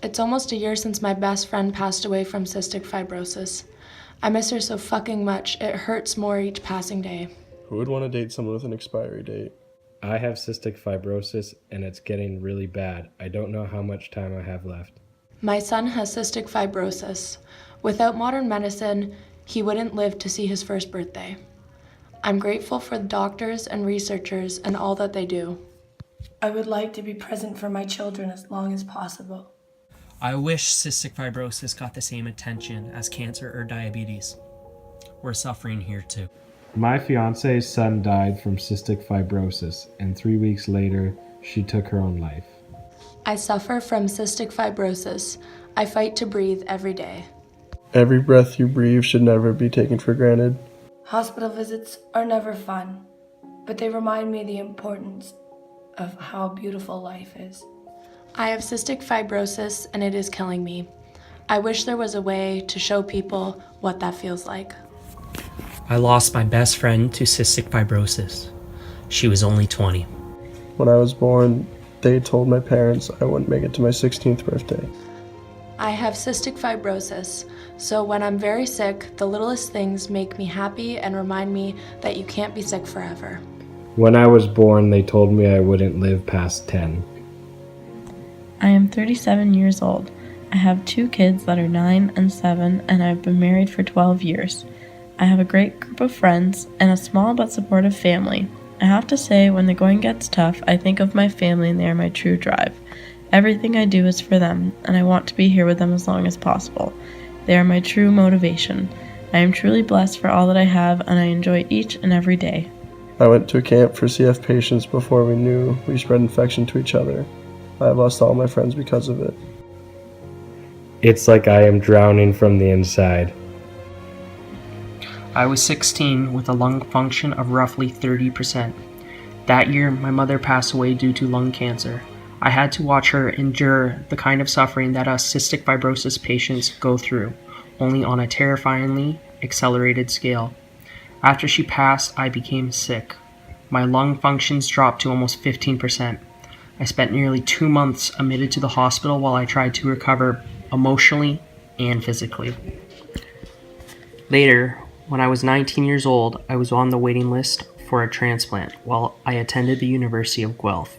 It's almost a year since my best friend passed away from cystic fibrosis. I miss her so fucking much, it hurts more each passing day. Who would want to date someone with an expiry date? I have cystic fibrosis and it's getting really bad. I don't know how much time I have left. My son has cystic fibrosis. Without modern medicine, he wouldn't live to see his first birthday. I'm grateful for the doctors and researchers and all that they do. I would like to be present for my children as long as possible. I wish cystic fibrosis got the same attention as cancer or diabetes. We're suffering here too. My fiance's son died from cystic fibrosis, and 3 weeks later, she took her own life. I suffer from cystic fibrosis. I fight to breathe every day. Every breath you breathe should never be taken for granted. Hospital visits are never fun, but they remind me the importance of how beautiful life is. I have cystic fibrosis and it is killing me. I wish there was a way to show people what that feels like. I lost my best friend to cystic fibrosis. She was only 20. When I was born, they told my parents I wouldn't make it to my 16th birthday. I have cystic fibrosis, so when I'm very sick, the littlest things make me happy and remind me that you can't be sick forever. When I was born, they told me I wouldn't live past 10. I am 37 years old. I have 2 kids that are 9 and 7, and I've been married for 12 years. I have a great group of friends and a small but supportive family. I have to say, when the going gets tough, I think of my family and they are my true drive. Everything I do is for them, and I want to be here with them as long as possible. They are my true motivation. I am truly blessed for all that I have, and I enjoy each and every day. I went to a camp for CF patients before we knew we spread infection to each other. I have lost all my friends because of it. It's like I am drowning from the inside. I was 16 with a lung function of roughly 30%. That year, my mother passed away due to lung cancer. I had to watch her endure the kind of suffering that us cystic fibrosis patients go through, only on a terrifyingly accelerated scale. After she passed, I became sick. My lung functions dropped to almost 15%. I spent nearly 2 months admitted to the hospital while I tried to recover emotionally and physically. Later, when I was 19 years old, I was on the waiting list for a transplant while I attended the University of Guelph.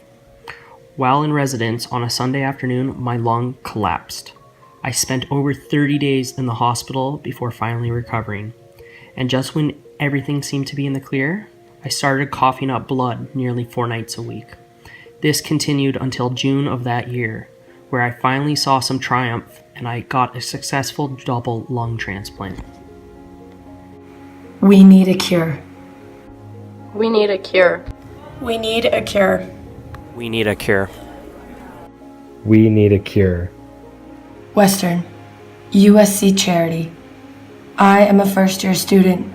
While in residence on a Sunday afternoon, my lung collapsed. I spent over 30 days in the hospital before finally recovering. And just when everything seemed to be in the clear, I started coughing up blood nearly 4 nights a week. This continued until June of that year, where I finally saw some triumph and I got a successful double lung transplant. We need a cure. We need a cure. We need a cure. We need a cure. We need a cure. Western, USC Charity. I am a first-year student,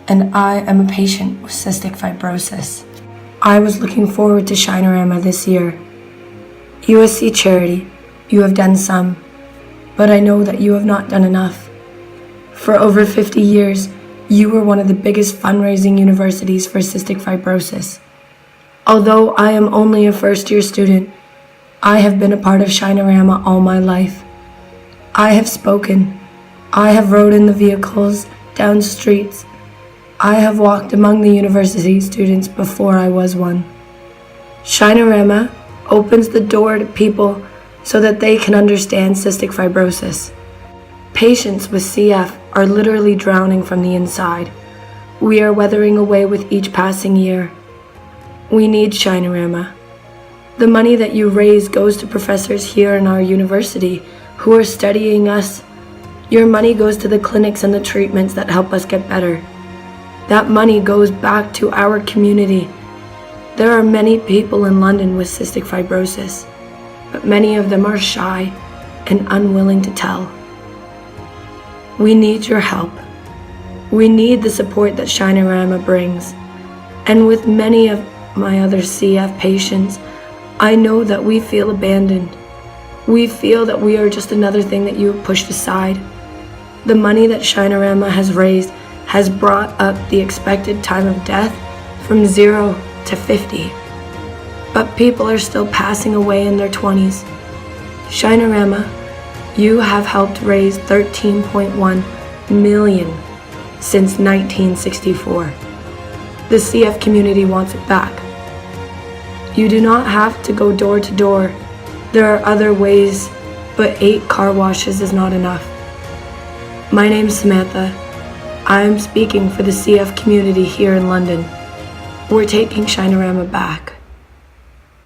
and I am a patient with cystic fibrosis. I was looking forward to Shinorama this year. USC Charity, you have done some, but I know that you have not done enough. For over 50 years, you were one of the biggest fundraising universities for cystic fibrosis. Although I am only a first-year student, I have been a part of Shinorama all my life. I have spoken. I have rode in the vehicles, down streets. I have walked among the university students before I was one. Shinorama opens the door to people so that they can understand cystic fibrosis. Patients with CF are literally drowning from the inside. We are weathering away with each passing year. We need Shinorama. The money that you raise goes to professors here in our university who are studying us. Your money goes to the clinics and the treatments that help us get better. That money goes back to our community. There are many people in London with cystic fibrosis, but many of them are shy and unwilling to tell. We need your help. We need the support that Shinorama brings. And with many of my other CF patients, I know that we feel abandoned. We feel that we are just another thing that you have pushed aside. The money that Shinorama has raised has brought up the expected time of death from 0 to 50. But people are still passing away in their 20s. Shinorama, you have helped raise $13.1 million since 1964. The CF community wants it back. You do not have to go door to door. There are other ways, but 8 car washes is not enough. My name's Samantha. I am speaking for the CF community here in London. We're taking Shinorama back.